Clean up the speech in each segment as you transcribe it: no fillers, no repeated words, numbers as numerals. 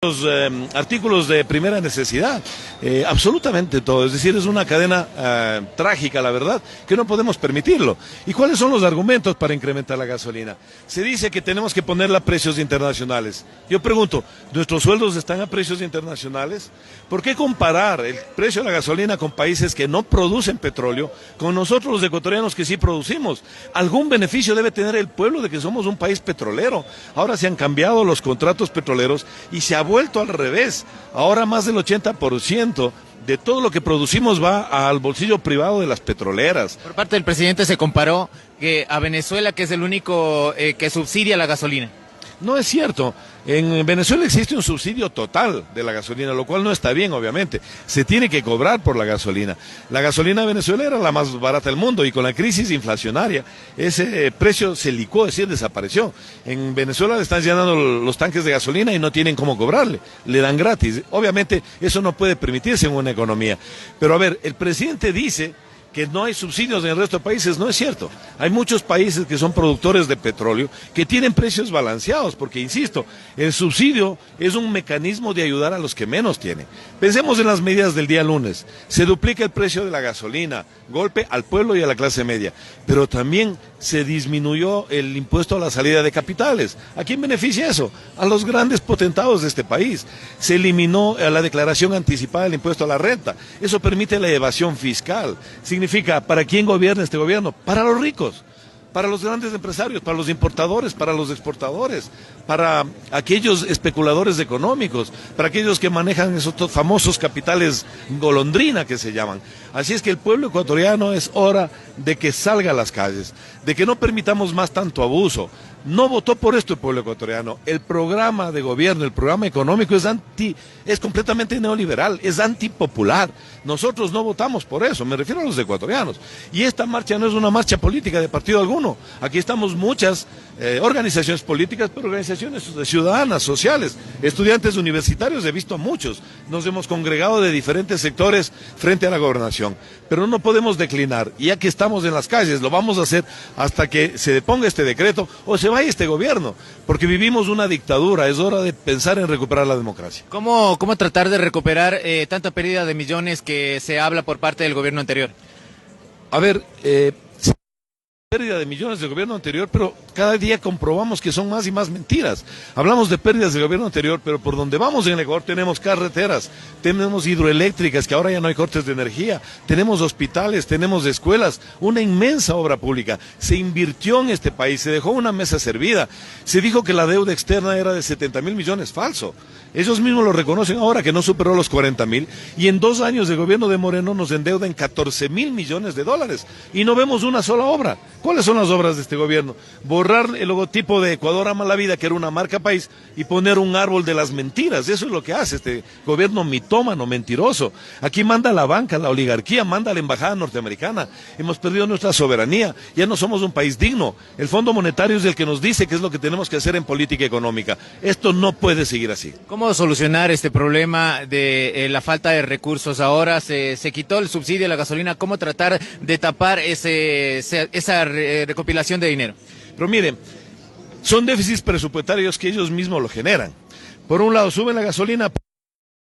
Los artículos de primera necesidad, absolutamente todo, es decir, es una cadena trágica, la verdad, que no podemos permitirlo. ¿Y cuáles son los argumentos para incrementar la gasolina? Se dice que tenemos que ponerla a precios internacionales. Yo pregunto, ¿nuestros sueldos están a precios internacionales? ¿Por qué comparar el precio de la gasolina con países que no producen petróleo, con nosotros los ecuatorianos que sí producimos? Algún beneficio debe tener el pueblo de que somos un país petrolero. Ahora se han cambiado los contratos petroleros y se ha vuelto al revés. Ahora más del 80% de todo lo que producimos va al bolsillo privado de las petroleras. Por parte del presidente se comparó a Venezuela, que es el único que subsidia la gasolina. No es cierto. En Venezuela existe un subsidio total de la gasolina, lo cual no está bien, obviamente. Se tiene que cobrar por la gasolina. La gasolina de Venezuela era la más barata del mundo y con la crisis inflacionaria ese precio se licuó, es decir, desapareció. En Venezuela le están llenando los tanques de gasolina y no tienen cómo cobrarle, le dan gratis. Obviamente eso no puede permitirse en una economía. Pero a ver, el presidente dice que no hay subsidios en el resto de países. No es cierto. Hay muchos países que son productores de petróleo que tienen precios balanceados, porque, insisto, el subsidio es un mecanismo de ayudar a los que menos tienen. Pensemos en las medidas del día lunes. Se duplica el precio de la gasolina, golpe al pueblo y a la clase media, pero también se disminuyó el impuesto a la salida de capitales. ¿A quién beneficia eso? A los grandes potentados de este país. Se eliminó la declaración anticipada del impuesto a la renta. Eso permite la evasión fiscal. Significa, ¿para quién gobierna este gobierno? Para los ricos, para los grandes empresarios, para los importadores, para los exportadores, para aquellos especuladores económicos, para aquellos que manejan esos famosos capitales golondrina que se llaman. Así es que el pueblo ecuatoriano es hora de que salga a las calles, de que no permitamos más tanto abuso. No votó por esto el pueblo ecuatoriano. El programa de gobierno, el programa económico es completamente neoliberal, es antipopular. Nosotros no votamos por eso, me refiero a los ecuatorianos. Y esta marcha no es una marcha política de partido alguno. Aquí estamos muchas organizaciones políticas, pero organizaciones ciudadanas, sociales, estudiantes universitarios, he visto a muchos. Nos hemos congregado de diferentes sectores frente a la gobernación. Pero no podemos declinar, y ya que estamos en las calles, lo vamos a hacer hasta que se deponga este decreto o se vaya este gobierno, porque vivimos una dictadura. Es hora de pensar en recuperar la democracia. ¿Cómo tratar de recuperar tanta pérdida de millones que se habla por parte del gobierno anterior? A ver, pérdida de millones del gobierno anterior, pero cada día comprobamos que son más y más mentiras. Hablamos de pérdidas del gobierno anterior, pero por donde vamos en el Ecuador tenemos carreteras, tenemos hidroeléctricas, que ahora ya no hay cortes de energía, tenemos hospitales, tenemos escuelas, una inmensa obra pública. Se invirtió en este país, se dejó una mesa servida, se dijo que la deuda externa era de 70.000 millones, falso. Ellos mismos lo reconocen ahora, que no superó los 40.000, y en 2 años de gobierno de Moreno nos endeudan 14.000 millones de dólares, y no vemos una sola obra. ¿Cuáles son las obras de este gobierno? Borrar el logotipo de Ecuador Ama la Vida, que era una marca país, y poner un árbol de las mentiras. Eso es lo que hace este gobierno mitómano, mentiroso. Aquí manda la banca, la oligarquía, manda la embajada norteamericana. Hemos perdido nuestra soberanía, ya no somos un país digno. El Fondo Monetario es el que nos dice qué es lo que tenemos que hacer en política económica. Esto no puede seguir así. ¿Cómo solucionar este problema de la falta de recursos? Ahora se quitó el subsidio a la gasolina. ¿Cómo tratar de tapar esa recopilación de dinero? Pero miren, son déficits presupuestarios que ellos mismos lo generan. Por un lado, suben la gasolina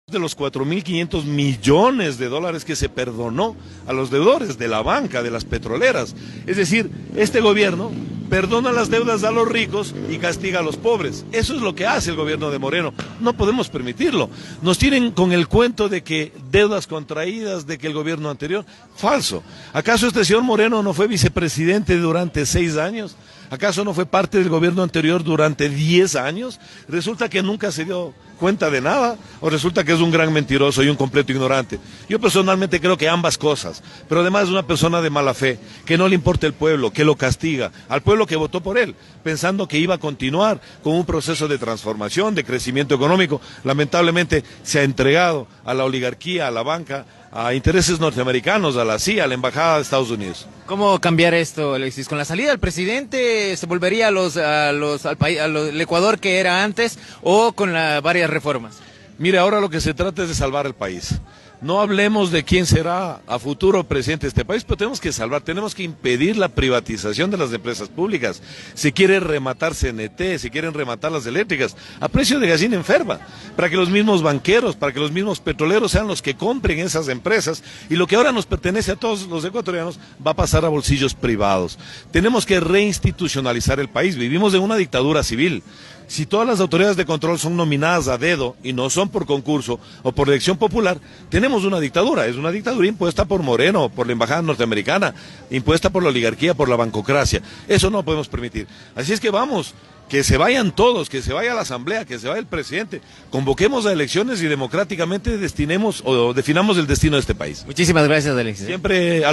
de los 4.500 millones de dólares que se perdonó a los deudores de la banca, de las petroleras. Es decir, este gobierno perdona las deudas a los ricos y castiga a los pobres. Eso es lo que hace el gobierno de Moreno. No podemos permitirlo. Nos tienen con el cuento de que deudas contraídas, de que el gobierno anterior, falso. ¿Acaso este señor Moreno no fue vicepresidente durante 6 años? ¿Acaso no fue parte del gobierno anterior durante 10 años? ¿Resulta que nunca se dio cuenta de nada? ¿O resulta que es un gran mentiroso y un completo ignorante? Yo personalmente creo que ambas cosas, pero además es una persona de mala fe, que no le importa el pueblo, que lo castiga, al pueblo que votó por él, pensando que iba a continuar con un proceso de transformación, de crecimiento económico. Lamentablemente se ha entregado a la oligarquía, a la banca, a intereses norteamericanos, a la CIA, a la embajada de Estados Unidos. ¿Cómo cambiar esto, Alexis? ¿Con la salida del presidente se volvería al Ecuador que era antes, o con varias reformas? Mire, ahora lo que se trata es de salvar el país. No hablemos de quién será a futuro presidente de este país, pero tenemos que salvar, tenemos que impedir la privatización de las empresas públicas. Se quiere rematar CNT, se quieren rematar las eléctricas a precio de gallina enferma, para que los mismos banqueros, para que los mismos petroleros sean los que compren esas empresas, y lo que ahora nos pertenece a todos los ecuatorianos va a pasar a bolsillos privados. Tenemos que reinstitucionalizar el país, vivimos en una dictadura civil. Si todas las autoridades de control son nominadas a dedo y no son por concurso o por elección popular, tenemos una dictadura. Es una dictadura impuesta por Moreno, por la embajada norteamericana, impuesta por la oligarquía, por la bancocracia. Eso no podemos permitir. Así es que vamos, que se vayan todos, que se vaya la asamblea, que se vaya el presidente. Convoquemos a elecciones y democráticamente destinemos o definamos el destino de este país. Muchísimas gracias, Alexis. Siempre a